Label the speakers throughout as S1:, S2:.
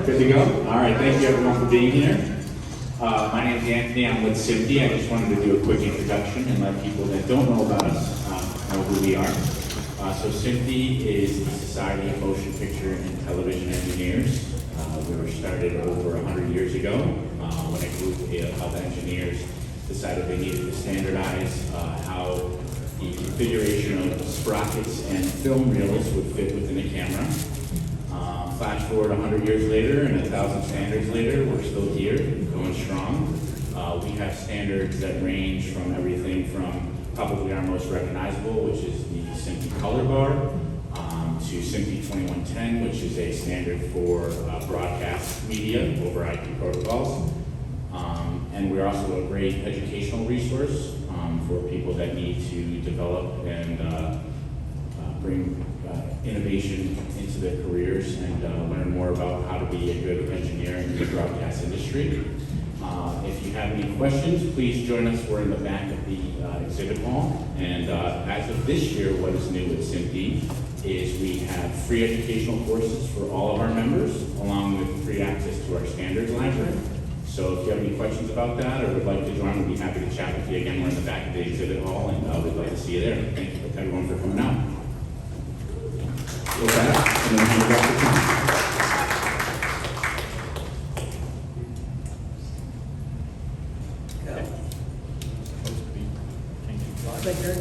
S1: Good to go? All right, thank you everyone for being here. My name is Anthony, I'm with SMPTE. I just wanted to do a quick introduction and let people that don't know about us know who we are. So SMPTE is the Society of Motion Picture and Television Engineers. We were started over 100 years ago when a group of engineers decided they needed to standardize how the configuration of sprockets and film reels would fit within a camera. Flash forward 100 years later and 1,000 standards later, we're still here, going strong. We have standards that range from everything from probably our most recognizable, which is the SMPTE Color Bar, to SMPTE 2110, which is a standard for broadcast media over IP protocols. And we're also a great educational resource for people that need to develop and bring innovation into their careers and learn more about how to be a good engineer in the broadcast industry. If you have any questions, please join us. We're in the back of the exhibit hall. And as of this year, what is new at SMPTE is we have free educational courses for all of our members, along with free access to our standards library. So if you have any questions about that or would like to join, we'd be happy to chat with you. Again, we're in the back of the exhibit hall, and we'd like to see you there. Thank you everyone for coming out. With that, and then hand it back to Tom.
S2: Clicker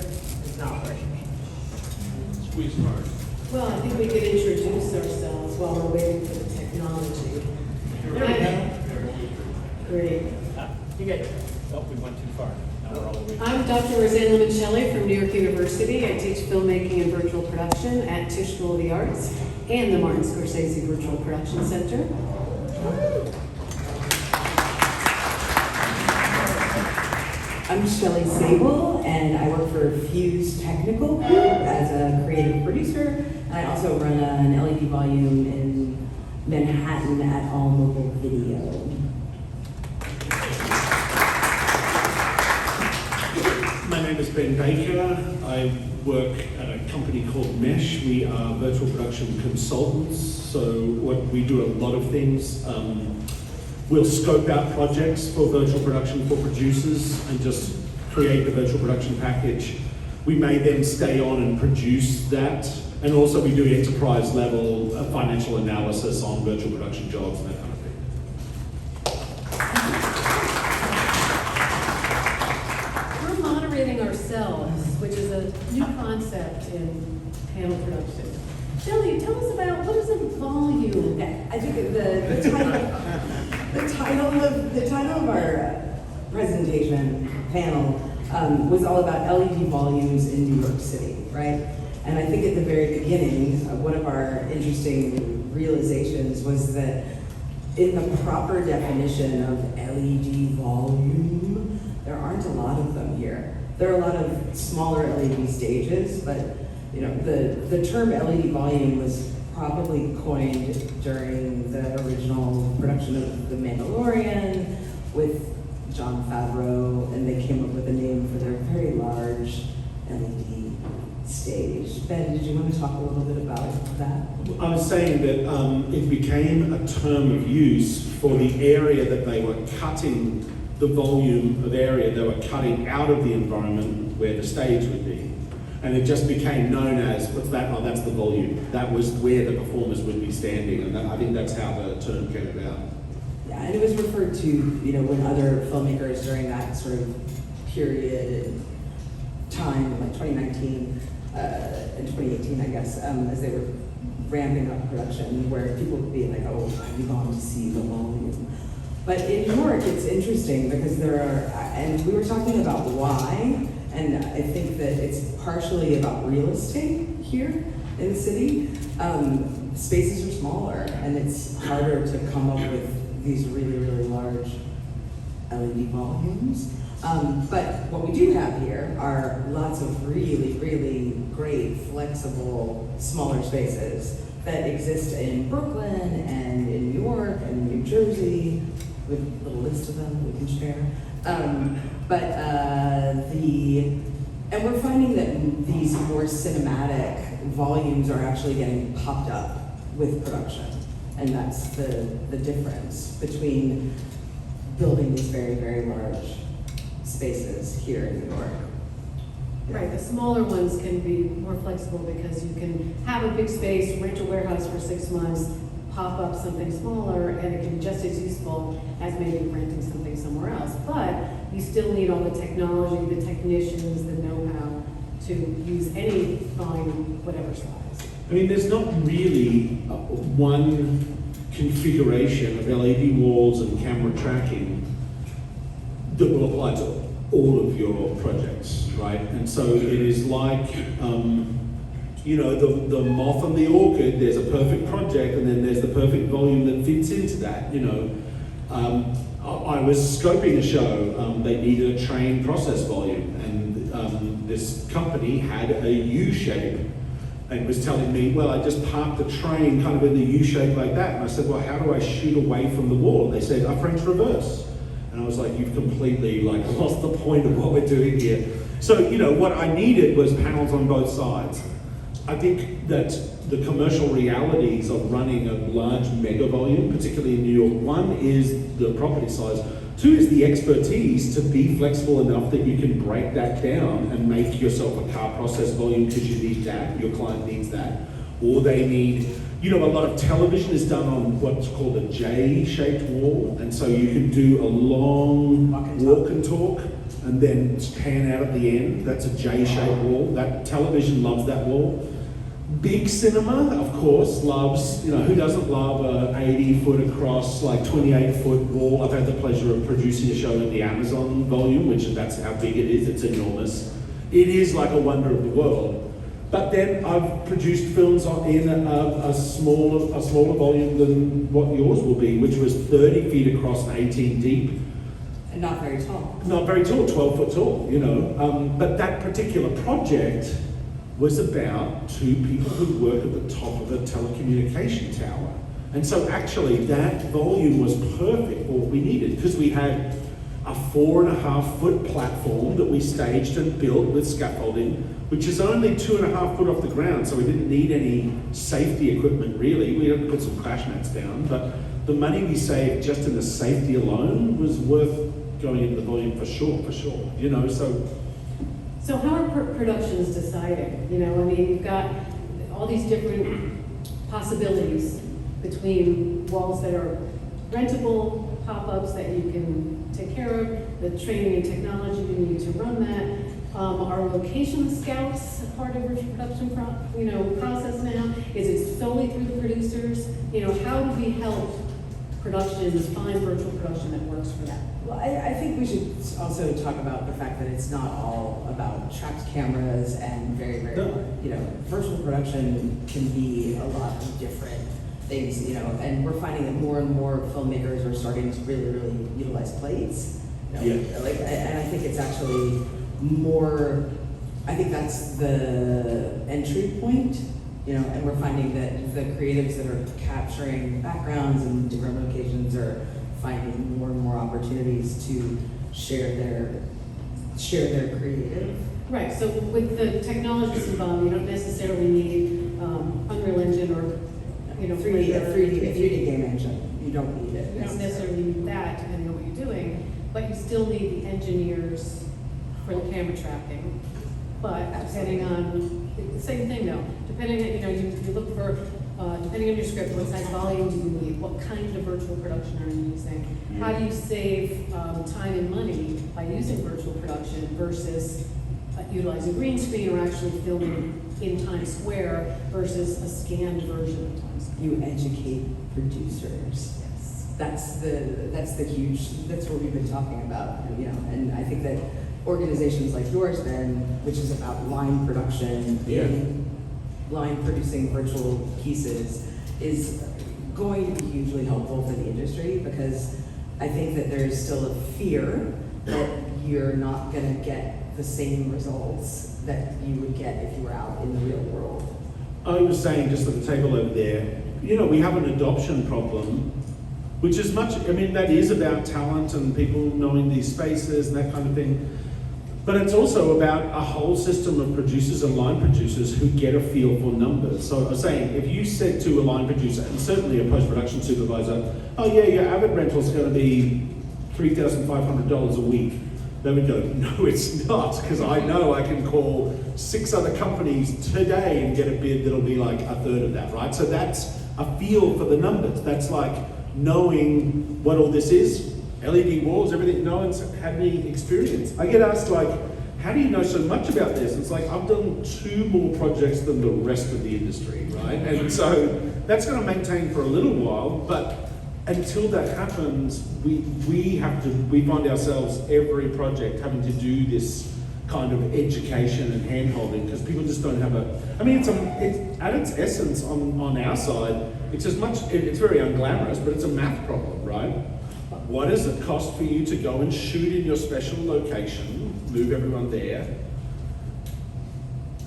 S2: is not working.
S3: Squeeze hard.
S2: Well, I think we could introduce ourselves while we're waiting for the technology.
S3: There we go.
S2: Great.
S3: You get, oh, we went too far. Now we're all the way.
S2: I'm Dr. Rosanna Michelli from New York University. I teach filmmaking and virtual production at Tisch School of the Arts and the Martin Scorsese Virtual Production Center.
S4: I'm SHELLY SABEL, and I work for Fuse Technical Group as a creative producer. And I also run an LED volume in Manhattan at All Mobile Video.
S3: My name is Ben Baker. I work at a company called Mesh. We are virtual production consultants. So what we do a lot of things. We'll scope out projects for virtual production for producers and just create the virtual production package. We may then stay on and produce that. And also we do enterprise level financial analysis on virtual production jobs and that kind of thing.
S2: We're moderating ourselves, which is a new concept in panel production. Shelley, tell us about what is a volume?
S4: Okay, I think the title of our presentation panel was all about LED volumes in New York City, right? And I think at the very beginning, one of our interesting realizations was that in the proper definition of LED volume, there aren't a lot of them here. There are a lot of smaller LED stages, but you know, the term LED volume was probably coined during the original production of The Mandalorian with Jon Favreau, and they came up with a name for their very large LED stage. Ben, did you want to talk a little bit about that?
S3: I was saying that it became a term of use for the area that they were cutting, the volume of area they were cutting out of the environment where the stage would be. And it just became known as, what's that? Oh, that's the volume. That was where the performers would be standing, and I think that's how the term came about.
S4: Yeah, and it was referred to, you know, when other filmmakers during that sort of period and time, like 2019 and 2018, I guess, as they were ramping up production, where people would be like, oh, I've gone to see the volume. But in New York, it's interesting because there are, and we were talking about why, and I think that it's partially about real estate here in the city. Spaces are smaller, and it's harder to come up with these really, really large LED volumes. But what we do have here are lots of really, really great, flexible, smaller spaces that exist in Brooklyn and in New York and New Jersey. We have a little list of them we can share. And we're finding that these more cinematic volumes are actually getting popped up with production. And that's the difference between building these very, very large spaces here in New York.
S2: Right, the smaller ones can be more flexible because you can have a big space, rent a warehouse for 6 months, pop up something smaller, and it can be just as useful as maybe renting something somewhere else. But you still need all the technology, the technicians, the know-how to use any volume, whatever size.
S3: I mean, there's not really one configuration of LED walls and camera tracking that will apply to all of your projects, right? And so it is like, you know, the moth and the orchid, there's a perfect project and then there's the perfect volume that fits into that, you know. I was scoping a show, they needed a train process volume, and this company had a U shape and was telling me, well, I just parked the train kind of in the U shape like that. And I said, well, how do I shoot away from the wall? They said, French reverse. And I was like, you've completely like lost the point of what we're doing here. So, you know, what I needed was panels on both sides. I think that the commercial realities of running a large mega volume, particularly in New York, one is the property size, two is the expertise to be flexible enough that you can break that down and make yourself a car process volume because you need that, your client needs that, or they need, you know, a lot of television is done on what's called a J-shaped wall, and so you can do a long walk and talk and then pan out at the end. That's a J-shaped wall. That television loves that wall. Big cinema, of course, loves, you know, who doesn't love a 80-foot across, like 28-foot wall? I've had the pleasure of producing a show at the Amazon volume, which that's how big it is, it's enormous. It is like a wonder of the world. But then I've produced films in a smaller volume than what yours will be, which was 30 feet across and 18 deep.
S4: And not very tall.
S3: Not very tall, 12 foot tall, you know. But that particular project was about two people who work at the top of a telecommunication tower. And so actually that volume was perfect for what we needed, because we had a 4.5-foot platform that we staged and built with scaffolding, which is only 2.5 foot off the ground, so we didn't need any safety equipment really. We had to put some crash mats down, but the money we saved just in the safety alone was worth going into the volume for sure, you know,
S2: So how are productions deciding? You know, I mean, you've got all these different possibilities between walls that are rentable, pop-ups that you can take care of, the training and technology you need to run that. Are location scouts a part of your production process now? Is it solely through the producers? You know, how do we help productions find virtual production that works for them?
S4: Well, I think we should also talk about the fact that it's not all about tracked cameras and very, very, you know, virtual production can be a lot of different things, you know, and we're finding that more and more filmmakers are starting to really, really utilize plates. You know,
S3: yeah.
S4: Like, and I think it's actually more, I think that's the entry point, you know, and we're finding that the creatives that are capturing backgrounds in different locations are finding more and more opportunities to share their creative.
S2: Right, so with the technologies involved, you don't necessarily need Unreal Engine or, you know,
S4: 3D game engine. You don't need it.
S2: You don't necessarily need that depending on what you're doing, but you still need the engineers for the camera tracking. But depending on, the same thing though, depending on, you know, you look for, depending on your script, what size volume do you need? What kind of virtual production are you using? How do you save time and money by using virtual production versus utilizing green screen or actually filming in Times Square versus a scanned version of Times Square?
S4: You educate producers.
S2: Yes.
S4: That's what we've been talking about, you know, and I think that organizations like yours then, which is about line production, line producing virtual pieces, is going to be hugely helpful for the industry, because I think that there's still a fear that you're not going to get the same results that you would get if you were out in the real world.
S3: I was saying just at the table over there, you know, we have an adoption problem, which is much, I mean, that is about talent and people knowing these spaces and that kind of thing. But it's also about a whole system of producers and line producers who get a feel for numbers. So I was saying, if you said to a line producer, and certainly a post-production supervisor, oh yeah, your Avid rental is going to be $3,500 a week, they would go, no, it's not, because I know I can call 6 other companies today and get a bid that'll be like a third of that, right? So that's a feel for the numbers. That's like knowing what all this is. LED walls, everything, no one's had any experience. I get asked like, how do you know so much about this? It's like, I've done 2 more projects than the rest of the industry, right? And so that's going to maintain for a little while, but until that happens, we find ourselves every project having to do this kind of education and hand-holding because people just don't have I mean, it's at its essence on our side, it's very unglamorous, but it's a math problem, right? What does it cost for you to go and shoot in your special location, move everyone there?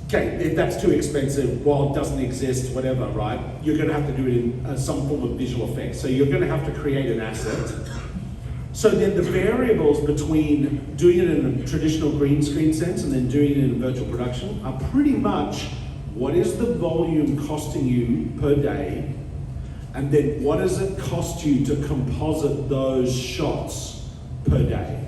S3: Okay, if that's too expensive, well, it doesn't exist, whatever, right? You're going to have to do it in some form of visual effects. So you're going to have to create an asset. So then the variables between doing it in a traditional green screen sense and then doing it in a virtual production are pretty much what is the volume costing you per day, and then what does it cost you to composite those shots per day?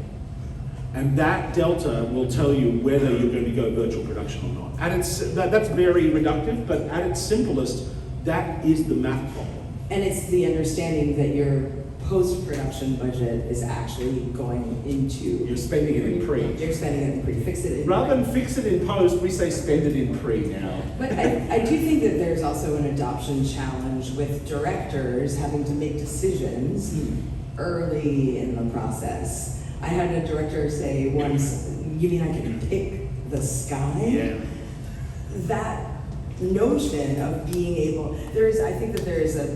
S3: And that delta will tell you whether you're going to go virtual production or not. That's very reductive, but at its simplest, that is the math problem.
S4: And it's the understanding that your post-production budget is actually going into...
S3: You're spending it in pre.
S4: You're spending it in pre. Fix it in
S3: Rather than fix it in post, we say spend it in pre now.
S4: But I do think that there's also an adoption challenge with directors having to make decisions early in the process. I had a director say once, you mean I can pick the sky?
S3: Yeah.
S4: That notion of being able, I think that there is a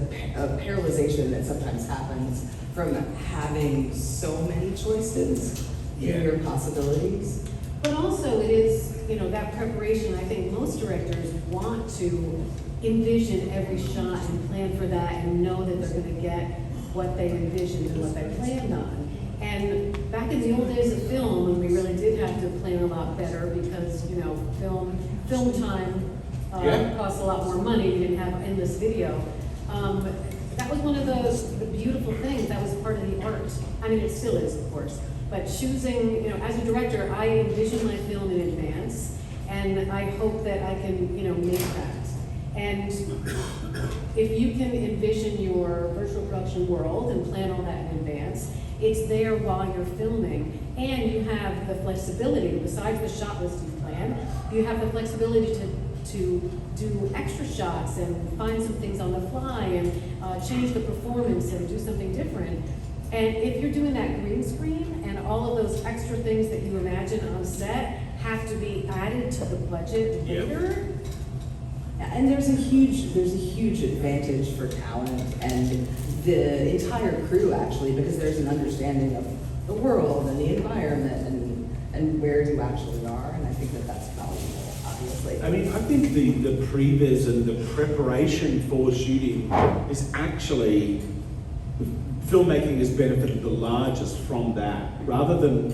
S4: paralyzation that sometimes happens from having so many choices in your possibilities.
S2: But also it is, that preparation, I think most directors want to envision every shot and plan for that and know that they're going to get what they envisioned and what they planned on. And back in the old days of film, when we really did have to plan a lot better because, film time costs a lot more money, you didn't have endless video. That was one of the beautiful things, that was part of the art. I mean, it still is, of course. But choosing, as a director, I envision my film in advance, and I hope that I can, make that. And if you can envision your virtual production world and plan all that in advance, it's there while you're filming, and you have the flexibility, besides the shot list you plan, you have the flexibility to do extra shots and find some things on the fly and change the performance and do something different. And if you're doing that green screen and all of those extra things that you imagine on set have to be added to the budget later.
S4: And there's a huge advantage for talent and the entire crew actually, because there's an understanding of the world and the environment and where you actually are, and I think that that's valuable, obviously.
S3: I mean, I think the previs and the preparation for shooting is actually, filmmaking has benefited the largest from that, rather than,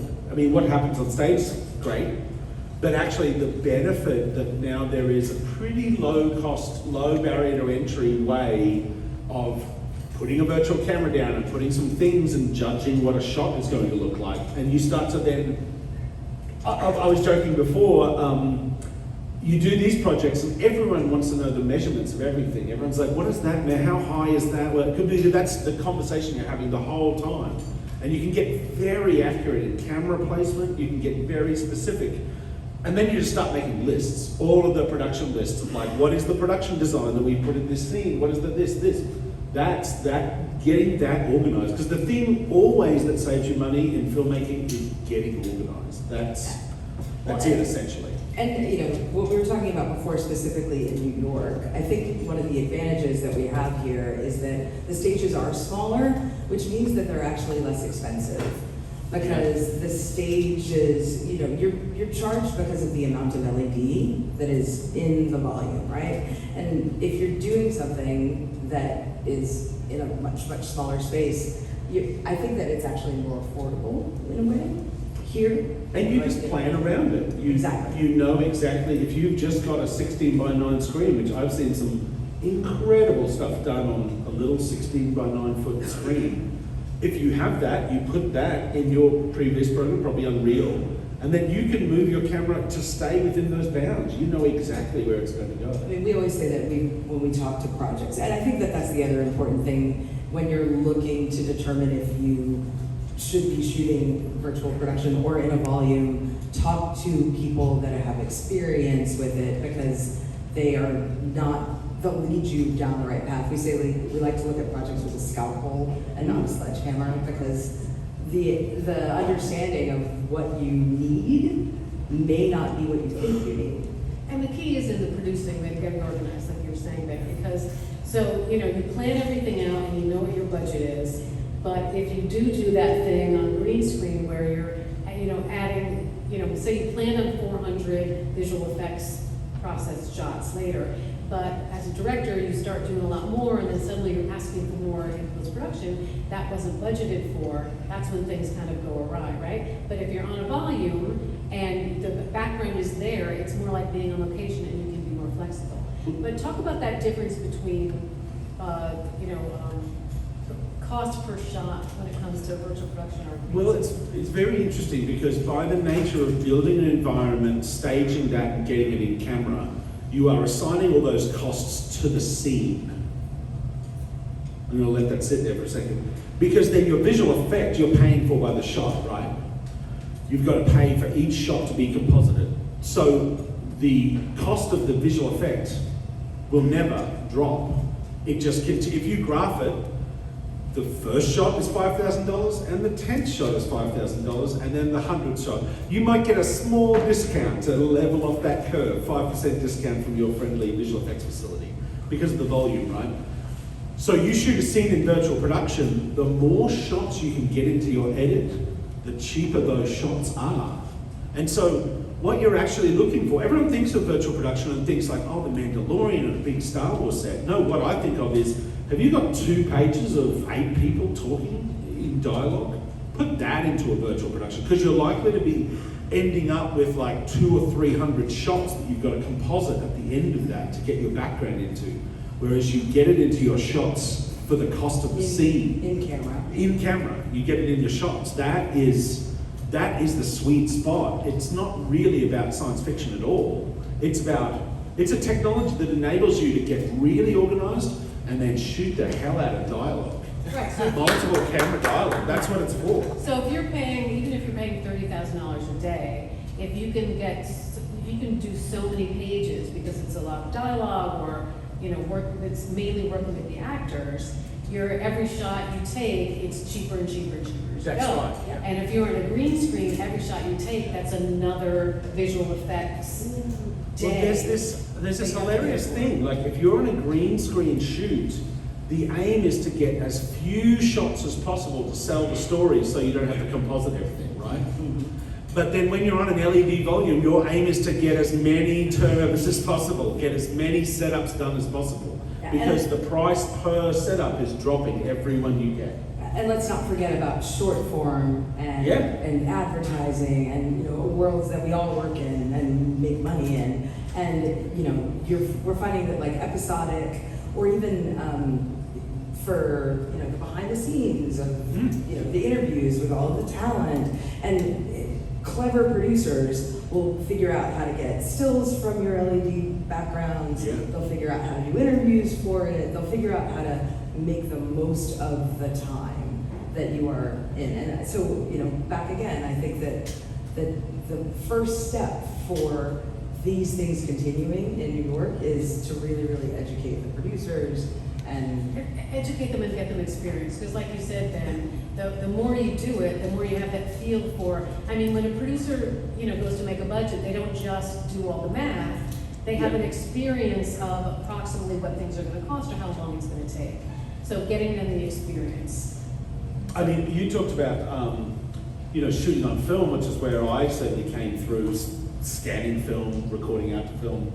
S3: what happens on stage is great, but actually the benefit that now there is a pretty low cost, low barrier to entry way of putting a virtual camera down and putting some things and judging what a shot is going to look like. And you start to then, I was joking before, you do these projects and everyone wants to know the measurements of everything. Everyone's like, what does that mean? How high is that? Well, it could be that's the conversation you're having the whole time. And you can get very accurate in camera placement, you can get very specific. And then you just start making lists, all of the production lists of like, what is the production design that we put in this scene? What is the this? That's getting that organized. Because the thing always that saves you money in filmmaking is getting organized. That's it essentially.
S4: And what we were talking about before, specifically in New York, I think one of the advantages that we have here is that the stages are smaller, which means that they're actually less expensive. Because the stage is, you're charged because of the amount of LED that is in the volume, right? And if you're doing something that is in a much, much smaller space, I think that it's actually more affordable in a way. here.
S3: And you just plan around it.
S4: Exactly.
S3: You know exactly, if you've just got a 16:9 screen, which I've seen some incredible stuff done on a little 16:9 foot screen. If you have that, you put that in your previous program, probably Unreal, and then you can move your camera to stay within those bounds. You know exactly where it's going to go.
S4: I mean, we always say that when we talk to projects, and I think that that's the other important thing when you're looking to determine if you should be shooting virtual production or in a volume, talk to people that have experience with it, because they'll lead you down the right path. We say we like to look at projects with a scalpel and not a sledgehammer, because the understanding of what you need may not be what you think you need.
S2: And the key is in the producing and getting organized, like you were saying, Becky, because, so, you plan everything out and you know what your budget is, but if you do that thing on green screen where you're, adding, say you plan on 400 visual effects process shots later, but as a director, you start doing a lot more, and then suddenly you're asking for more in post-production, that wasn't budgeted for, that's when things kind of go awry, right? But if you're on a volume, and the background is there, it's more like being on location and you can be more flexible. But talk about that difference between, cost per shot when it comes to virtual production or.
S3: Well, it's very interesting, because by the nature of building an environment, staging that and getting it in camera, you are assigning all those costs to the scene. I'm going to let that sit there for a second. Because then your visual effect you're paying for by the shot, right? You've got to pay for each shot to be composited. So the cost of the visual effect will never drop. It just continues. If you graph it, the first shot is $5,000, and the 10th shot is $5,000, and then the 100th shot. You might get a small discount to level off that curve, 5% discount from your friendly visual effects facility, because of the volume, right? So you shoot a scene in virtual production, the more shots you can get into your edit, the cheaper those shots are. And so what you're actually looking for, everyone thinks of virtual production and thinks like, oh, the Mandalorian and a big Star Wars set. No, what I think of is, have you got 2 pages of 8 people talking in dialogue? Put that into a virtual production, because you're likely to be ending up with like 200 or 300 shots that you've got to composite at the end of that to get your background into. Whereas you get it into your shots for the cost of the scene.
S4: In camera.
S3: In camera, you get it in your shots. That is the sweet spot. It's not really about science fiction at all. It's a technology that enables you to get really organized and then shoot the hell out of dialogue.
S2: Right, so
S3: Multiple camera dialogue, that's what it's for.
S2: So if you're paying, even if you're paying $30,000 a day, if you can do so many pages because it's a lot of dialogue or it's mainly working with the actors, every shot you take, it's cheaper and cheaper and cheaper.
S3: That's right.
S2: Yeah. And if you're on a green screen, every shot you take, that's another visual effects day.
S3: Well, there's this hilarious thing. Like if you're on a green screen shoot, the aim is to get as few shots as possible to sell the story, so you don't have to composite everything, right? Mm-hmm. But then when you're on an LED volume, your aim is to get as many turnovers as possible, get as many setups done as possible, because the price per setup is dropping every one you get.
S4: And let's not forget about short form and advertising and worlds that we all work in and make money in. And we're finding that like episodic or even for the behind the scenes of the interviews with all of the talent, and clever producers will figure out how to get stills from your LED backgrounds.
S3: Yeah.
S4: They'll figure out how to do interviews for it. They'll figure out how to make the most of the time that you are in. And so, back again, I think that the first step for these things continuing in New York is to really, really educate the producers and
S2: educate them and get them experience. Because like you said, Ben, the more you do it, the more you have that feel for, when a producer, goes to make a budget, they don't just do all the math. They have an experience of approximately what things are going to cost or how long it's going to take. So getting them the experience.
S3: You talked about, shooting on film, which is where I certainly came through, scanning film, recording out to film.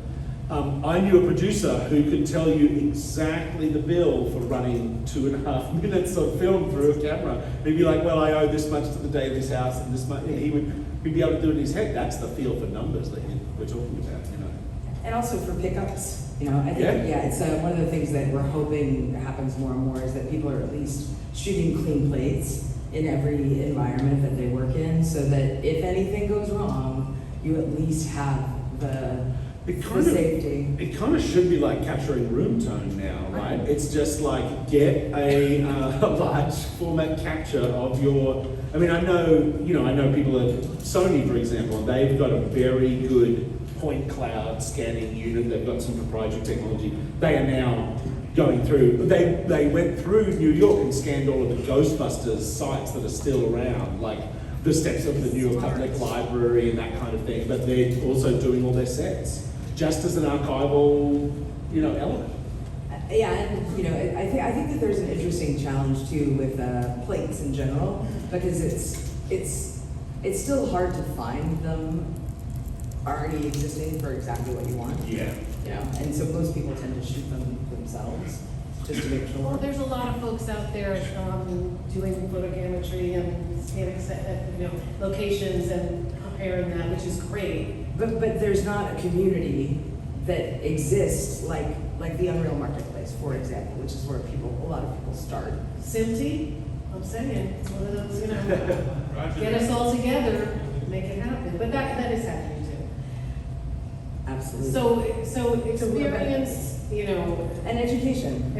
S3: I knew a producer who could tell you exactly the bill for running 2.5 minutes of film through a camera. He'd be like, well, I owe this much to the day of this house and this much. And he'd be able to do it in his head. That's the feel for numbers that we're talking about, you know.
S4: And also for pickups, you know, I think, it's one of the things that we're hoping happens more and more is that people are at least shooting clean plates in every environment that they work in, so that if anything goes wrong, you at least have the safety.
S3: It kind of should be like capturing room tone now, right? It's just like get a large format capture of your. I mean, I know people at Sony, for example, and they've got a very good point cloud scanning unit. They've got some proprietary technology. They are now going through. They went through New York and scanned all of the Ghostbusters sites that are still around, like the steps of the New York Public Library and that kind of thing. But they're also doing all their sets, just as an archival, element.
S4: Yeah, and I think that there's an interesting challenge too with plates in general, because it's still hard to find them already existing for exactly what you want.
S3: Yeah.
S4: And so most people tend to shoot them themselves just to make sure.
S2: Well, there's a lot of folks out there doing photogrammetry and scanning, locations and comparing that, which is great.
S4: But there's not a community that exists like the Unreal Marketplace, for example, which is where a lot of people start.
S2: SMPTE, I'm saying, it's one of those, get us all together, make it happen. But that is happening too.
S4: Absolutely.
S2: So experience,
S4: And education.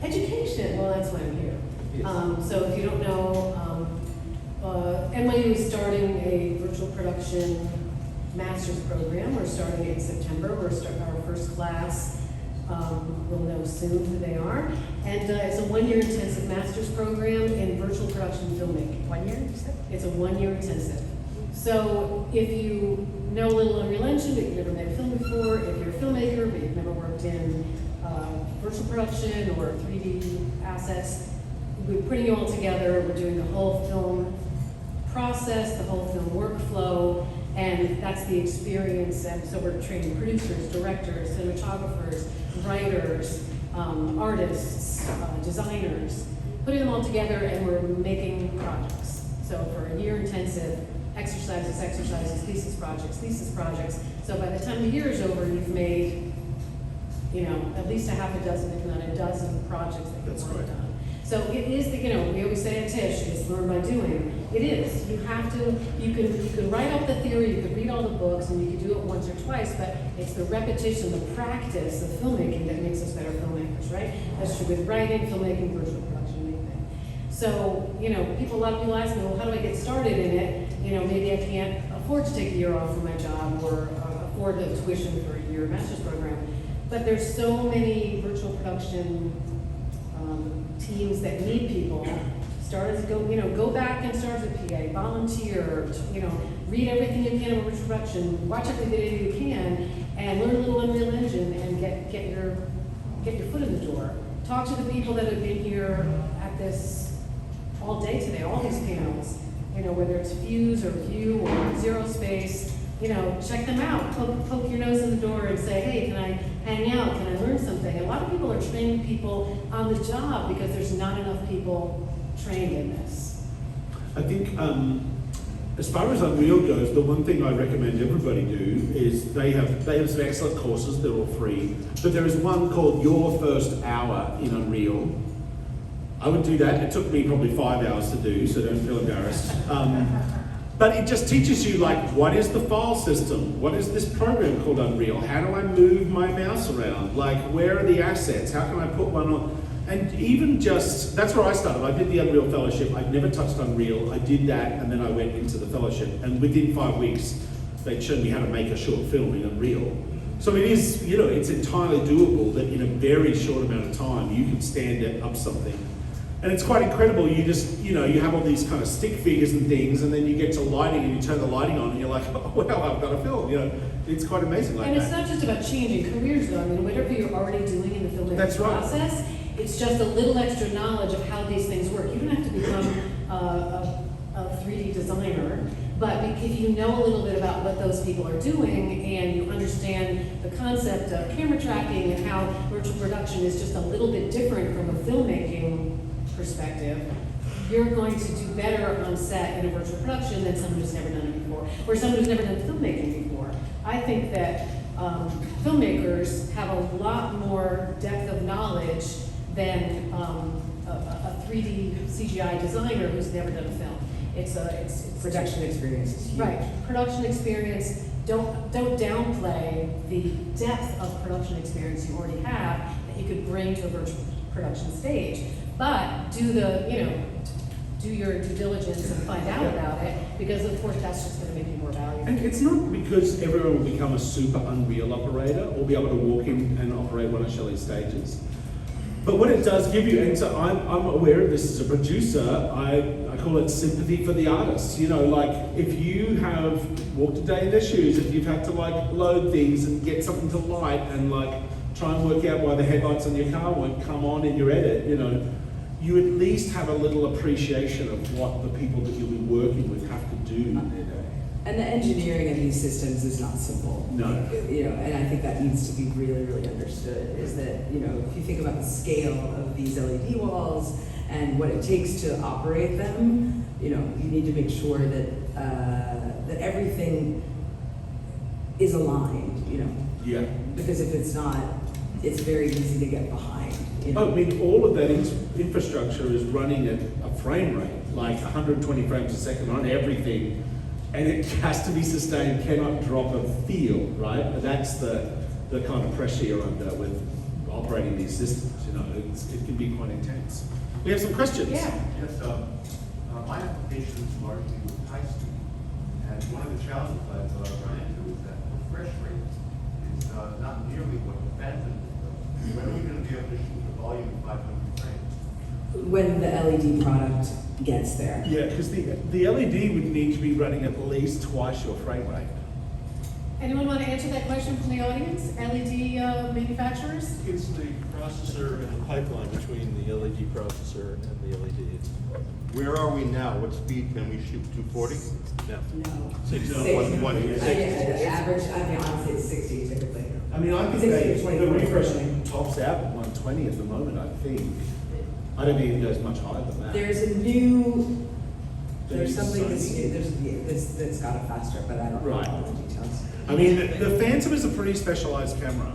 S2: Education, well, that's why I'm here.
S3: Yes.
S2: So if you don't know, NYU is starting a virtual production master's program. We're starting in September. We're starting our first class. We'll know soon who they are. And it's a 1-year intensive master's program in virtual production filmmaking.
S4: 1 year, you said?
S2: It's a 1-year intensive. So if you know a little Unreal Engine, but you've never made a film before, if you're a filmmaker, but you've never worked in virtual production or 3D assets, we're putting you all together. We're doing the whole film process, the whole film workflow, and that's the experience. And so we're training producers, directors, cinematographers, writers, artists, designers, putting them all together, and we're making projects. So for a year intensive, exercises, thesis projects. So by the time the year is over, you've made, at least a half a dozen, if not a dozen projects that you've worked on. So it is we always say at Tisch, it's learn by doing. It is. You have to, you can write up the theory, you can read all the books, and you can do it once or twice, but it's the repetition, the practice of filmmaking that makes us better filmmakers, right? That's true with writing, filmmaking, virtual production, anything. So, a lot of people ask me, well, how do I get started in it? Maybe I can't afford to take a year off from my job or afford the tuition for a year master's program. But there's so many virtual production teams that need people. Start as go back and start as a PA, volunteer, read everything you can about virtual production, watch every video you can, and learn a little Unreal Engine and get your foot in the door. Talk to the people that have been here at this all day today, all these panels, whether it's Fuse or View or Zero Space, check them out. Poke your nose in the door and say, hey, can I hang out? Can I learn something? And a lot of people are training people on the job because there's not enough people trained in this.
S3: I think as far as Unreal goes, the one thing I recommend everybody do is they have some excellent courses, they're all free, but there is one called Your First Hour in Unreal. I would do that. It took me probably 5 hours to do, so don't feel embarrassed. But it just teaches you, what is the file system? What is this program called Unreal? How do I move my mouse around? Where are the assets? How can I put one on? And even that's where I started. I did the Unreal Fellowship. I'd never touched Unreal. I did that, and then I went into the fellowship. And within 5 weeks, they'd shown me how to make a short film in Unreal. So it is, it's entirely doable that in a very short amount of time, you can stand up something. And it's quite incredible. You just, you have all these kind of stick figures and things, and then you get to lighting and you turn the lighting on and you're like, oh, wow, I've got a film. It's quite amazing like
S2: and
S3: that.
S2: it's not just about changing careers though. I mean, whatever you're already doing in the filmmaking process, it's just a little extra knowledge of how these things work. You don't have to become a 3D designer But if you know a little bit about what those people are doing and you understand the concept of camera tracking and how virtual production is just a little bit different from a filmmaking perspective, you're going to do better on set in a virtual production than someone who's never done it before, or someone who's never done filmmaking before. I think that filmmakers have a lot more depth of knowledge than a 3D CGI designer who's never done a film. It's
S4: Production experience is huge.
S2: right. Production experience. Don't downplay the depth of production experience you already have that you could bring to a virtual production stage. But do your due diligence and find out about it, because of course that's just going to make you more valuable.
S3: And it's not because everyone will become a super Unreal operator or be able to walk in and operate one of Shelley's stages. But what it does give you, and so I'm aware of this as a producer, I call it sympathy for the artist. You know, like if you have walked a day in their shoes, if you've had to like load things and get something to light and like try and work out why the headlights on your car won't come on in your edit, you know, you at least have a little appreciation of what the people that you'll be working with have to do in their day.
S4: And the engineering of these systems is not simple.
S3: No.
S4: You know, and I think that needs to be really, really understood, is that, you know, if you think about the scale of these LED walls and what it takes to operate them, you know, you need to make sure that that everything is aligned, you know.
S3: Yeah.
S4: Because if it's not, it's very easy to get behind, you know.
S3: Oh, I mean, all of that infrastructure is running at a frame rate, like 120 frames a second on everything. And it has to be sustained, cannot drop a feel, right? That's the kind of pressure you're under with operating these systems, you know, it can be quite intense. We have some questions.
S2: Yeah.
S5: Yes, my application is largely with high speed, and one of the challenges I've run into is that the refresh rate is not nearly what the Phantom is. When are we going to be able to shoot the volume of 500 frames?
S4: When the LED product gets there.
S3: Yeah, because the LED would need to be running at least twice your frame rate.
S2: Anyone want to answer that question from the audience? LED manufacturers?
S6: It's the processor and the pipeline between the LED processor and the LED.
S5: Where are we now? What speed can we shoot? 240?
S6: No.
S4: No.
S6: Six-
S5: One-
S4: Average, I mean, honestly, it's 60 typically.
S3: I mean, I think
S4: 60 to 20
S3: the refresh
S4: frames.
S3: tops out at 120 at the moment, I think. I don't think it goes much higher than that.
S4: There's something that's new, that's got it faster, but I don't know
S3: Right.
S4: all the details.
S3: I mean, the Phantom is a pretty specialized camera.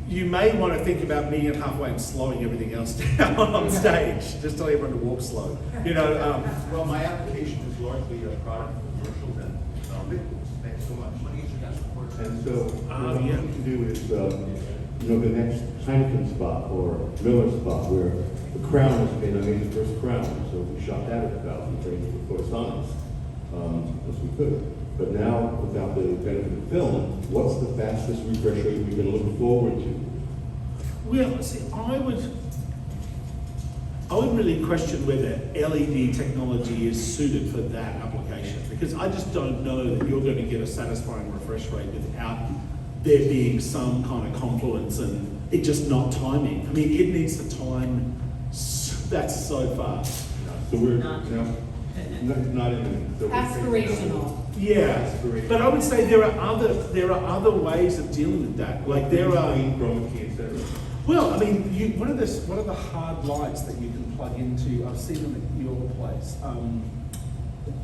S3: You may want to think about meeting it halfway and slowing everything else down on stage, just tell everyone to walk slow. You know,
S5: Well, my application is largely a product for commercials and thanks so much.
S7: And so, what
S3: yeah.
S7: we need to do is, the next Heineken spot or Miller spot where the Crown has been, I made the first Crown, so we shot that at 1,000 frames before Sonics, as we could. But now, without the benefit of film, what's the fastest refresh rate we can look forward to?
S3: well, see, I would really question whether LED technology is suited for that application, because I just don't know that you're going to get a satisfying refresh rate without there being some kind of confluence and it just not timing. I mean, it needs to time that's so fast.
S7: So we're, not imminent. So we're
S2: Aspirational.
S3: Yeah, but I would say there are other ways of dealing with that. Like there are.
S7: Chroma key, et cetera.
S3: Well, I mean, what are the hard lights that you can plug into? I've seen them at your place.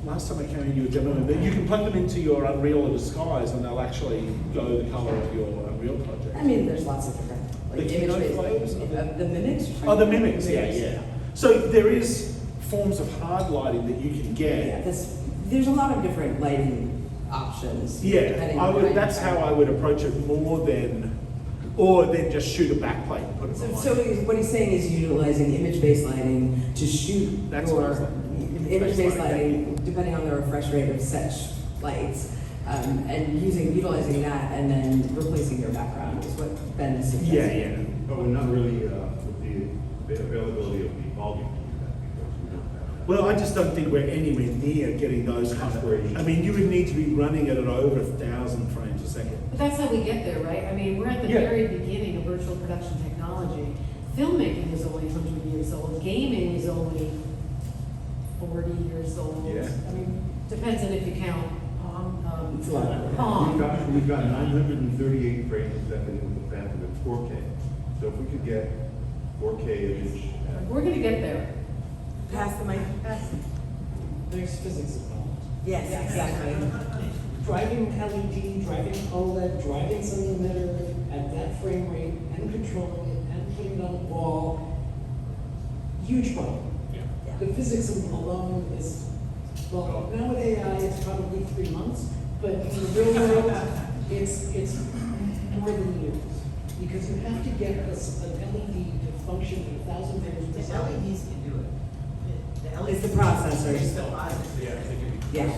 S3: Last time I came in, you were demoing them. You can plug them into your Unreal or Disguise, and they'll actually go the color of your Unreal project.
S4: I mean, there's lots of different, like
S3: The Kino
S4: image-based,
S3: flavors?
S4: the mimics.
S3: Oh, the mimics, yeah. So there is forms of hard lighting that you can get.
S4: Yeah, there's a lot of different lighting options.
S3: Yeah,
S4: depending on how you
S3: that's how I would approach it more than just shoot a backplate and put it behind.
S4: So what he's saying is utilizing image-based lighting to shoot
S3: That's what I was
S4: your
S3: thinking.
S4: image-based
S3: Image-based
S4: lighting, depending on the refresh rate of such lights, and utilizing that and then replacing your background is what Ben is suggesting.
S3: Yeah.
S7: But we're not really, with the availability of the volume to do that because we don't have that.
S3: Well, I just don't think we're anywhere near getting those kind of. I mean, you would need to be running it at over 1,000 frames a second.
S2: But that's how we get there, right? I mean, we're at the
S3: Yeah.
S2: very beginning of virtual production technology. Filmmaking is only 100 years old. Gaming is only 40 years old.
S3: Yeah.
S2: I mean, Depends on if you count
S4: It's a lot.
S2: Palm.
S7: We've got 938 frames a second with the Phantom at 4K. So if we could get 4K image.
S2: We're gonna get there.
S4: Pass the mic.
S8: There's physics involved.
S4: Yes, exactly.
S8: Driving LED, driving OLED, driving some emitter at that frame rate and controlling it and putting it on the wall, huge problem.
S3: Yeah.
S8: The physics alone is, well, now with AI, it's probably 3 months, but in the real world, it's more than years. Because you have to get an LED to function at 1,000 frames per
S9: The
S8: second.
S9: LEDs can do it.
S4: It's the processors.
S9: It's the processors.
S4: Yeah.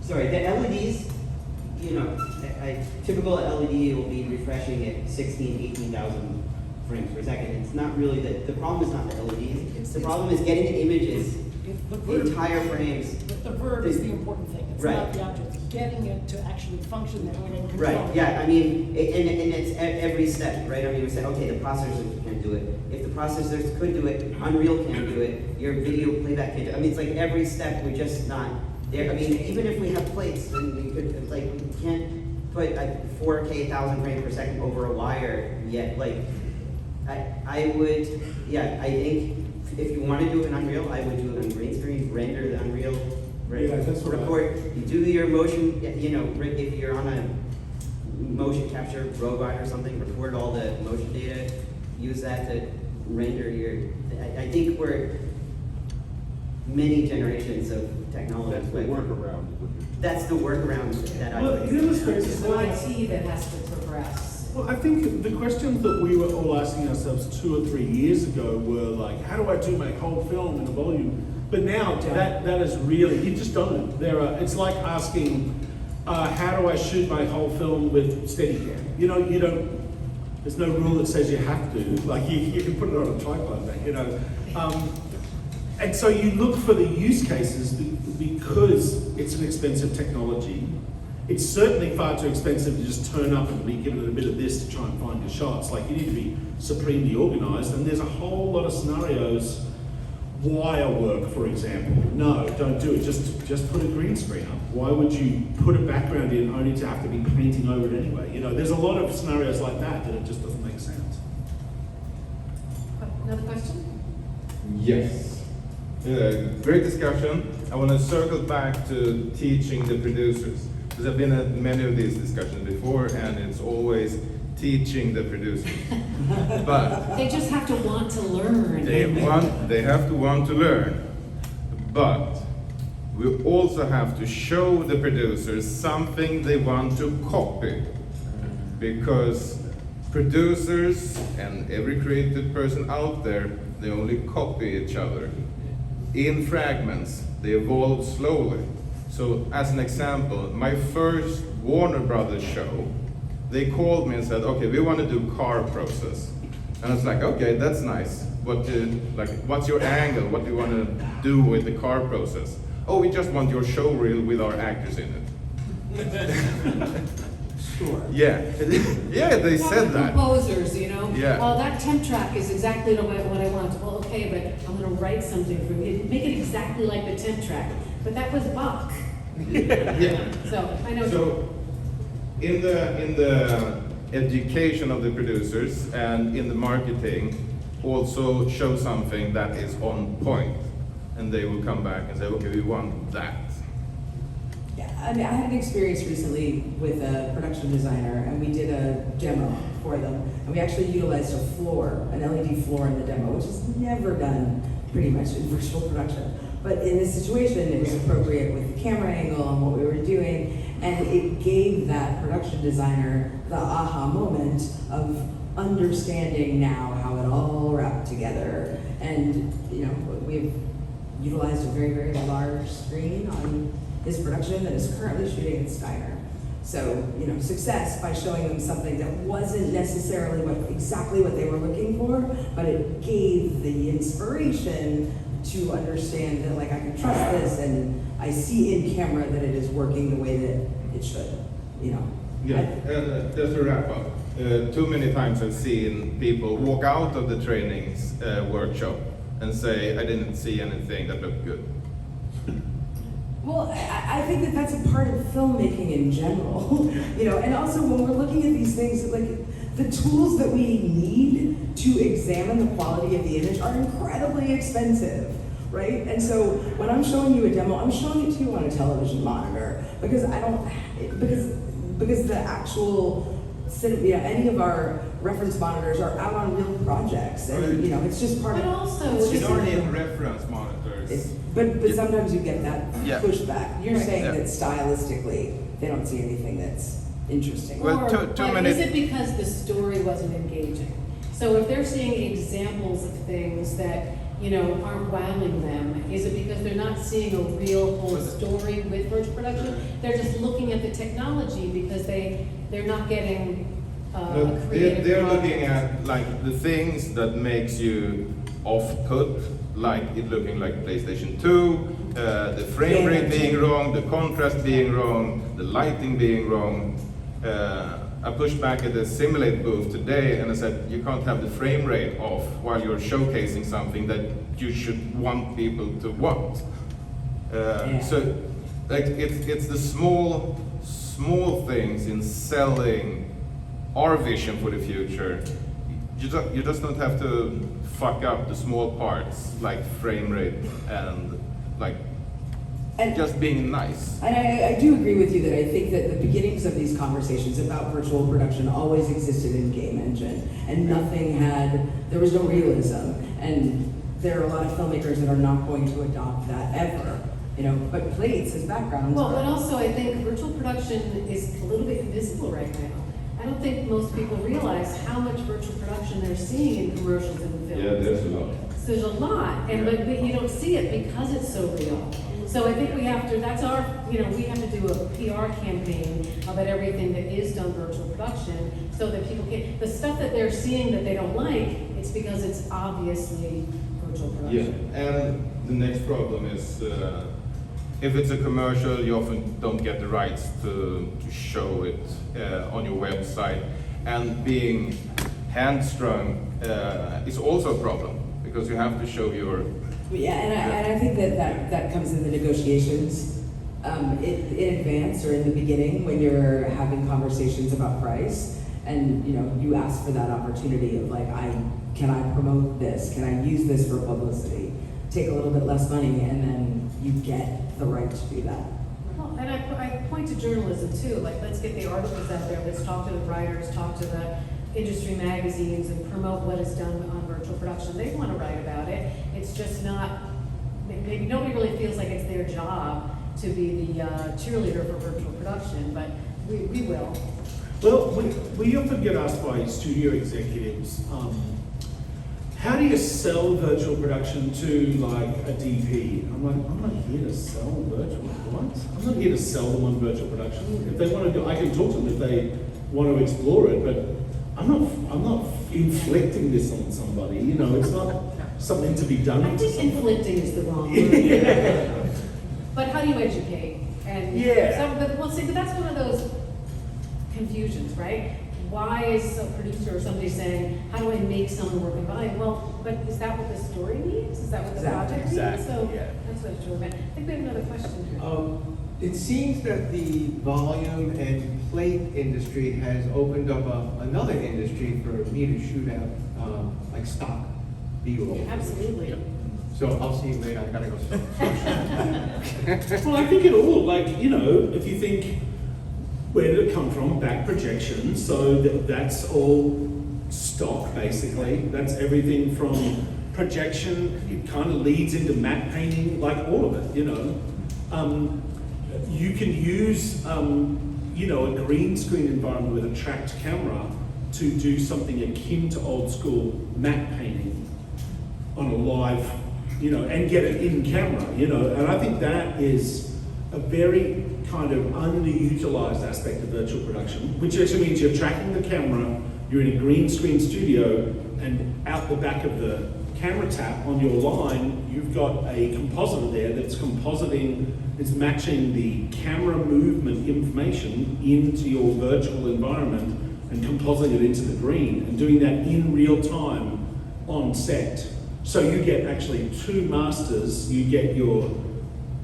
S9: Sorry, the LEDs, you know, a typical LED will be refreshing at 16, 18,000 frames per second. It's not really, the problem is not the LEDs. The problem is getting the images, the entire frames.
S8: The verb is the important thing. It's
S9: Right.
S8: not the object. It's getting it to actually function that way and control.
S9: Right, yeah, I mean, and it's every step, right? I mean, we say, okay, the processors can't do it. If the processors could do it, Unreal can't do it, your video playback can't do it. I mean, it's like every step, we're just not there. I mean, even if we have plates, then we could, like, we can't put a 4K 1,000 frames per second over a wire yet. Like, I would, yeah, I think if you want to do it in Unreal, I would do it on green screen, render the Unreal, right?
S3: Yeah, that's what I-
S9: Record, you do your motion, you know, if you're on a motion capture robot or something, record all the motion data, use that to render your, I think we're many generations of technology.
S7: That's the workaround.
S9: That's the workaround that I
S3: Well,
S9: would.
S3: in this case,
S2: It's
S3: it's
S2: the
S3: like,
S2: IT that has to progress.
S3: well, I think the questions that we were all asking ourselves 2 or 3 years ago were like, how do I do my whole film in a volume? But now that is really, you just don't. It's like asking, how do I shoot my whole film with Steadicam? You know, you don't, there's no rule that says you have to. Like you can put it on a tripod, you know. And so you look for the use cases because it's an expensive technology. It's certainly far too expensive to just turn up and be given a bit of this to try and find your shots. Like you need to be supremely organized, and there's a whole lot of scenarios. Wire work, for example. No, don't do it. Just put a green screen up. Why would you put a background in only to have to be painting over it anyway? You know, there's a lot of scenarios like that it just doesn't make sense.
S2: Another question?
S10: Yes. Great discussion. I want to circle back to teaching the producers. Because I've been at many of these discussions before, and it's always teaching the producers. But
S2: They just have to want to learn.
S10: they have to want to learn. But we also have to show the producers something they want to copy. Because producers and every creative person out there, they only copy each other. In fragments, they evolve slowly. So as an example, my first Warner Brothers show, they called me and said, okay, we want to do car process. And I was like, okay, that's nice. What's your angle? What do you want to do with the car process? Oh, we just want your show reel with our actors in it.
S4: Sure.
S10: Yeah, yeah, they said that.
S2: Composers, you know?
S10: Yeah.
S2: Well, that temp track is exactly what I want. Well, okay, but I'm gonna write something for you. Make it exactly like the temp track. But that was Bach.
S10: Yeah.
S2: So, I know.
S10: So, in the education of the producers and in the marketing, also show something that is on point, and they will come back and say, okay, we want that.
S4: Yeah, I mean, I had an experience recently with a production designer, and we did a demo for them, and we actually utilized a floor, an LED floor in the demo, which is never done pretty much in virtual production. But in this situation, it was appropriate with the camera angle and what we were doing, and it gave that production designer the aha moment of understanding now how it all wrapped together. And, you know, we've utilized a very, very large screen on his production that is currently shooting at Steiner. So, you know, success by showing them something that wasn't necessarily exactly what they were looking for, but it gave the inspiration to understand that, like, I can trust this, and I see in camera that it is working the way that it should, you know.
S10: Yeah, just to wrap up, too many times I've seen people walk out of the trainings workshop and say, I didn't see anything that looked good.
S4: Well, I think that that's a part of filmmaking in general, you know, and also when we're looking at these things, like the tools that we need to examine the quality of the image are incredibly expensive, right? And so when I'm showing you a demo, I'm showing it to you on a television monitor because because the actual any of our reference monitors are out on real projects, and you know, it's just part
S2: But
S4: of.
S2: also,
S4: it's just
S10: You
S4: part
S10: don't
S4: of-
S10: need reference monitors.
S4: But sometimes you get that
S10: Yeah.
S4: pushback. You're
S2: Right.
S4: saying
S10: Yeah.
S4: that stylistically, they don't see anything that's interesting.
S10: Well,
S2: Or,
S10: too
S2: but
S10: many-
S2: is it because the story wasn't engaging? So if they're seeing examples of things that, you know, aren't wowing them, is it because they're not seeing a real whole story with virtual production? They're just looking at the technology because they're not getting
S10: No,
S2: a creative
S10: they're
S2: product.
S10: looking at like the things that makes you off-put, like it looking like PlayStation 2, the frame rate being wrong, the contrast being wrong, the lighting being wrong. I pushed back at the Simulate booth today and I said, you can't have the frame rate off while you're showcasing something that you should want people to want. So like it's the small things in selling our vision for the future. You just don't have to fuck up the small parts like frame rate and like
S4: And-
S10: just being nice.
S4: And I do agree with you that I think that the beginnings of these conversations about virtual production always existed in game engine, and there was no realism, and there are a lot of filmmakers that are not going to adopt that ever, you know, but plates as backgrounds.
S2: Well,
S4: are-
S2: but also I think virtual production is a little bit invisible right now. I don't think most people realize how much virtual production they're seeing in commercials and films.
S7: Yeah, there's a lot.
S2: So there's a lot, and but you don't see it because it's so real. So I think we have to, that's our, you know, we have to do a PR campaign about everything that is done virtual production so that people can, the stuff that they're seeing that they don't like, it's because it's obviously virtual production.
S10: And the next problem is if it's a commercial, you often don't get the rights to show it on your website. And being hand-strung is also a problem because you have to show your.
S4: Yeah, and I think that comes in the negotiations in advance or in the beginning when you're having conversations about price, and you know, you ask for that opportunity of like, can I promote this? Can I use this for publicity? Take a little bit less money, and then you get the right to do that.
S2: Well, and I point to journalism too, like let's get the articles out there, let's talk to the writers, talk to the industry magazines and promote what is done on virtual production. They want to write about it. It's just not, maybe nobody really feels like it's their job to be the cheerleader for virtual production, but we will.
S3: Well, we often get asked by studio executives, how do you sell virtual production to like a DP? I'm like, I'm not here to sell virtual, what? I'm not here to sell them on virtual production. If they want to do, I can talk to them if they want to explore it, but I'm not inflicting this on somebody, you know, it's not something to be done.
S2: I
S3: to
S2: think
S3: somebody.
S2: inflicting is the wrong word. But how do you educate? And
S3: Yeah.
S2: but that's one of those confusions, right? Why is a producer or somebody saying, how do I make someone work in volume? Well, but is that what the story needs? Is that what the project needs?
S6: Exactly,
S2: So
S6: yeah.
S2: that's what it's really meant. I think we have another question here.
S11: It seems that the volume and plate industry has opened up another industry for me to shoot out, like stock B-roll.
S2: Absolutely.
S11: So I'll see you later, I gotta go.
S3: Well, I think it all, like, you know, if you think, where did it come from? Back projection, so that's all stock, basically. That's everything from projection, it kind of leads into matte painting, like all of it, you know. You can use, you know, a green screen environment with a tracked camera to do something akin to old school matte painting on a live, you know, and get it in camera, you know. And I think that is a very kind of underutilized aspect of virtual production, which actually means you're tracking the camera, you're in a green screen studio, and out the back of the camera tap on your line, you've got a compositor there that's compositing, it's matching the camera movement information into your virtual environment and compositing it into the green and doing that in real time on set. So you get actually two masters. You get your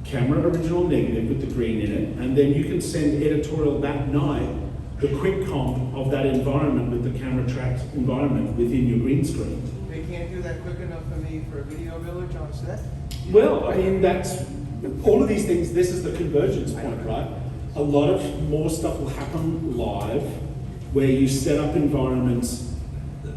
S3: camera original negative with the green in it, and then you can send editorial that night the quick comp of that environment with the camera tracked environment within your green screen.
S11: They can't do that quick enough for me for a video village on set?
S3: Well, I mean, that's, all of these things, this is the convergence point, right? A lot of more stuff will happen live, where you set up environments.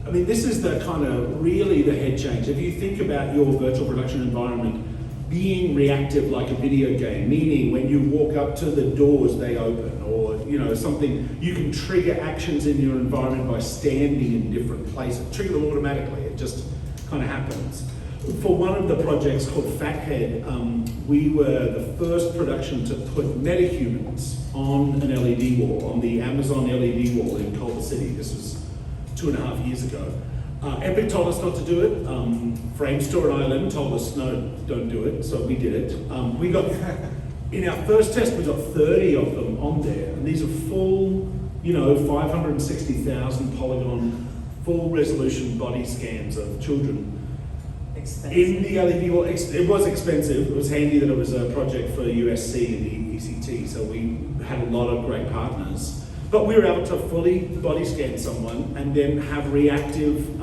S3: I mean, this is the kind of really the head change. If you think about your virtual production environment being reactive like a video game, meaning when you walk up to the doors, they open, or something, you can trigger actions in your environment by standing in different places, trigger them automatically, it just kind of happens. For one of the projects called Fathead, we were the first production to put metahumans on an LED wall, on the Amazon LED wall in Culver City. This was 2.5 years ago. Epic told us not to do it. Framestore and ILM told us, no, don't do it, so we did it. We got, in our first test, we got 30 of them on there, and these are full, 560,000 polygon, full resolution body scans of children.
S4: Expensive.
S3: In the LED wall, it was expensive. It was handy that it was a project for USC and the ECT, so we had a lot of great partners. But we were able to fully body scan someone and then have reactive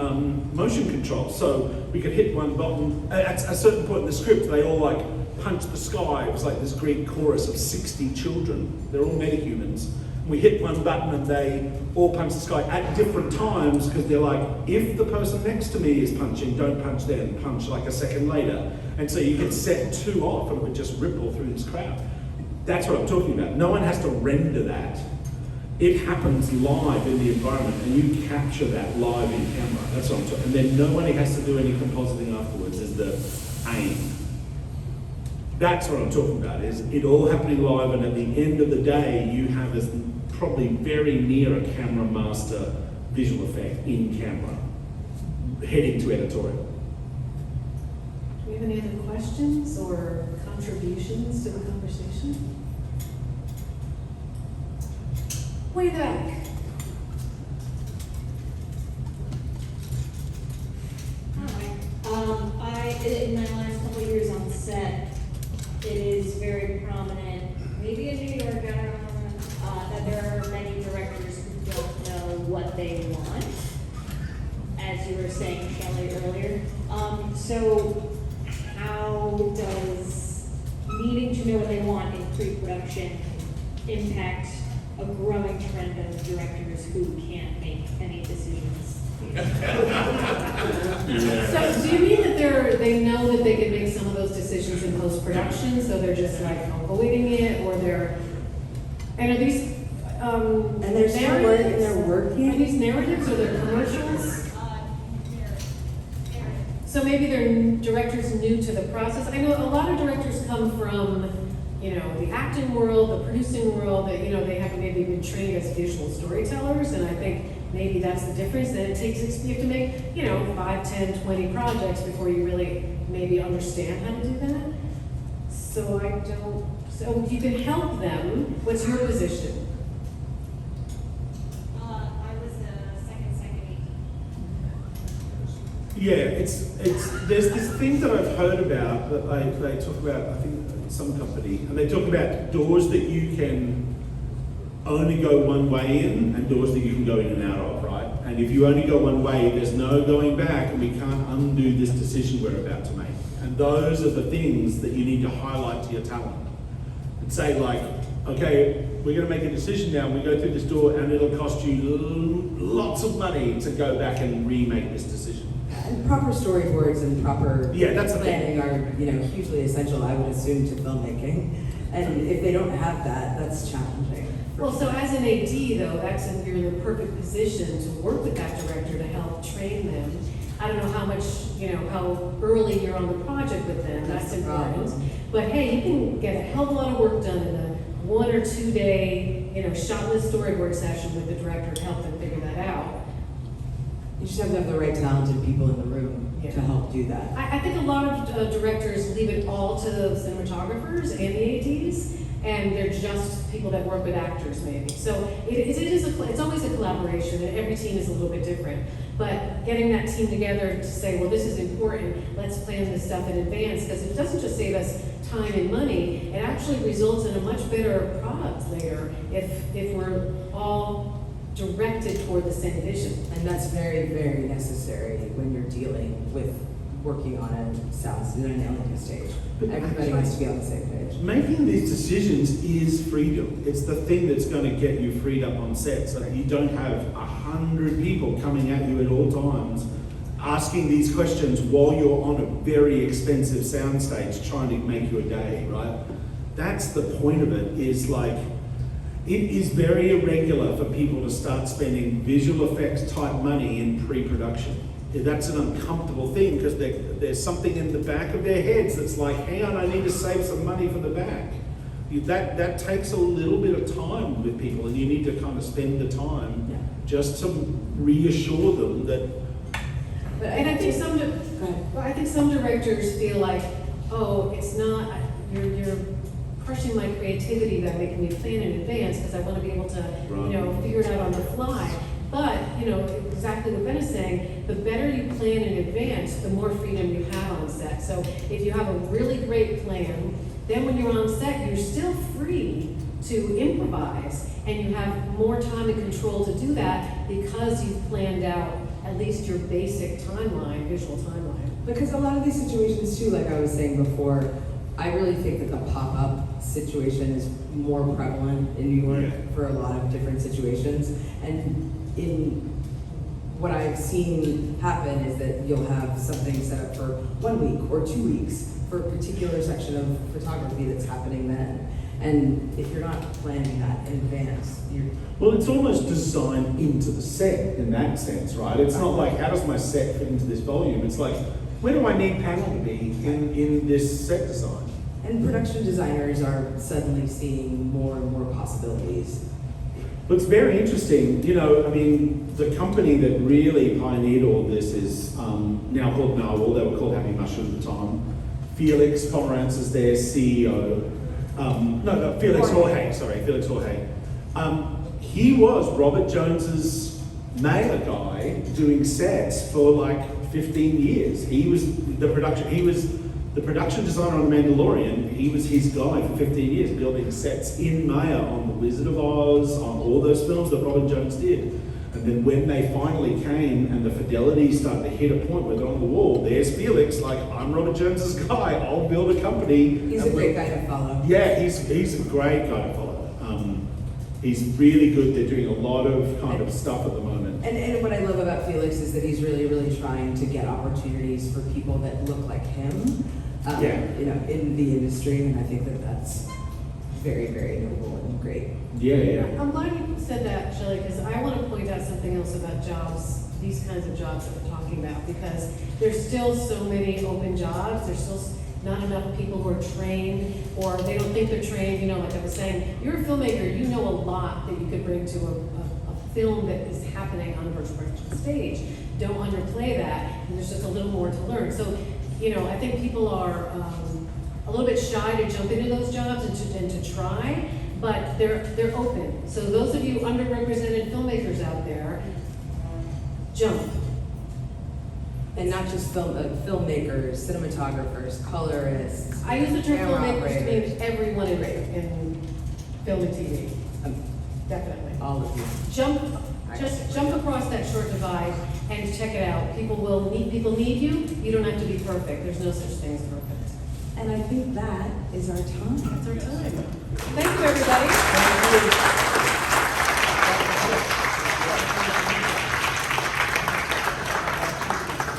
S3: motion control. So we could hit one button. At a certain point in the script, they all like punched the sky. It was like this Greek chorus of 60 children. They're all metahumans. We hit one button and they all punch the sky at different times because they're like, if the person next to me is punching, don't punch them, punch like a second later. And so you could set 2 off and it would just ripple through this crowd. That's what I'm talking about. No one has to render that. It happens live in the environment and you capture that live in camera. That's what I'm talking about. And then nobody has to do any compositing afterwards is the aim. That's what I'm talking about, is it all happening live, and at the end of the day, you have this probably very near a camera master visual effect in camera, heading to editorial.
S2: Do we have any other questions or contributions to the conversation? Way back.
S12: Hi. In my last couple of years on set, it is very prominent, maybe in New York, I don't know, that there are many directors who don't know what they want, as you were saying, Shelley, earlier. So how does needing to know what they want in pre-production impact a growing trend of directors who can't make any decisions?
S2: So do you mean that they know that they can make some of those decisions in post-production, so they're just like avoiding it, or and are these,
S4: And they're still working, they're working?
S2: Are these narratives or they're commercials? So maybe they're directors new to the process. I know a lot of directors come from, the acting world, the producing world, that, they haven't maybe been trained as visual storytellers, and I think maybe that's the difference. That it takes, you have to make, 5, 10, 20 projects before you really maybe understand how to do that. So so you can help them. What's your position?
S12: I was a second.
S3: Yeah, there's this thing that I've heard about that they talk about, I think some company, and they talk about doors that you can only go one way in and doors that you can go in and out of, right? And if you only go one way, there's no going back, and we can't undo this decision we're about to make. And those are the things that you need to highlight to your talent. And say like, okay, we're gonna make a decision now, we go through this door and it'll cost you lots of money to go back and remake this decision.
S4: And proper storyboards and proper
S3: that's the
S4: planning are, hugely essential, I would assume, to filmmaking. And if they don't have that, that's challenging.
S2: Well, so as an AD though, you're in the perfect position to work with that director to help train them. I don't know how much, how early you're on the project with them, that's important. But hey, you can get a hell of a lot of work done in a 1 or 2 day, shot list storyboard session with the director to help them figure that out.
S4: You just have to have the right talented people in the room.
S2: Yeah.
S4: to help do that.
S2: I think a lot of directors leave it all to the cinematographers and the ADs, and they're just people that work with actors maybe. So it's always a collaboration, and every team is a little bit different. But getting that team together to say, well, this is important, let's plan this stuff in advance, because it doesn't just save us time and money, it actually results in a much better product later if we're all directed toward the same vision.
S4: And that's very, very necessary when you're dealing with working on a sound, on a stage. Everybody has to be on the same page.
S3: Making these decisions is freedom. It's the thing that's going to get you freed up on set, so that you don't have 100 people coming at you at all times, asking these questions while you're on a very expensive soundstage trying to make your day, right? That's the point of it, is like, it is very irregular for people to start spending visual effects type money in pre-production. That's an uncomfortable thing, because there's something in the back of their heads that's like, hang on, I need to save some money for the back. That takes a little bit of time with people, and you need to kind of spend the time just to reassure them that.
S2: And I think some directors feel like, oh, it's not, you're crushing my creativity by making me plan in advance because I want to be able to, figure it out on the fly. But, exactly what Ben is saying, the better you plan in advance, the more freedom you have on set. So if you have a really great plan, then when you're on set, you're still free to improvise, and you have more time and control to do that because you've planned out at least your basic timeline, visual timeline.
S4: Because a lot of these situations too, like I was saying before, I really think that the pop-up situation is more prevalent in New York for a lot of different situations. And in what I've seen happen is that you'll have something set up for 1 week or 2 weeks for a particular section of photography that's happening then. And if you're not planning that in advance,
S3: Well, it's almost designed into the set in that sense, right? It's not like, how does my set fit into this volume? It's like, where do I need panel to be in this set design?
S4: And production designers are suddenly seeing more and more possibilities.
S3: But it's very interesting, the company that really pioneered all this is now called Narwhal. They were called Happy Mushroom at the time. Felix Pomerantz is their CEO. Felix Jorge. He was Robert Jones's mailer guy doing sets for like 15 years. He was the production designer on The Mandalorian. He was his guy for 15 years, building sets in Maya on The Wizard of Oz, on all those films that Robert Jones did. And then when they finally came and the fidelity started to hit a point where they're on the wall, there's Felix, like, I'm Robert Jones's guy, I'll build a company.
S4: He's a great guy to follow.
S3: Yeah, he's a great guy to follow. He's really good. They're doing a lot of kind of stuff at the moment.
S4: And what I love about Felix is that he's really, really trying to get opportunities for people that look like him, in the industry, and I think that that's very, very noble and great.
S3: Yeah.
S2: I'm glad you said that, Shelley, because I want to point out something else about jobs, these kinds of jobs that we're talking about, because there's still so many open jobs. There's still not enough people who are trained, or they don't think they're trained. Like I was saying, you're a filmmaker, you know a lot that you could bring to a film that is happening on a virtual production stage. Don't underplay that, and there's just a little more to learn. So, I think people are a little bit shy to jump into those jobs and to try, but they're open. So those of you underrepresented filmmakers out there, jump.
S4: And not just filmmakers, cinematographers, colorists.
S2: I use the term
S4: camera
S2: filmmakers to
S4: operators.
S2: mean everyone in film and TV. Definitely.
S4: All of you.
S2: Just jump across that short divide and check it out. People need you. You don't have to be perfect. There's no such thing as perfect.
S4: And I think that is our time.
S2: That's our time. Thank you, everybody.
S4: Thank you.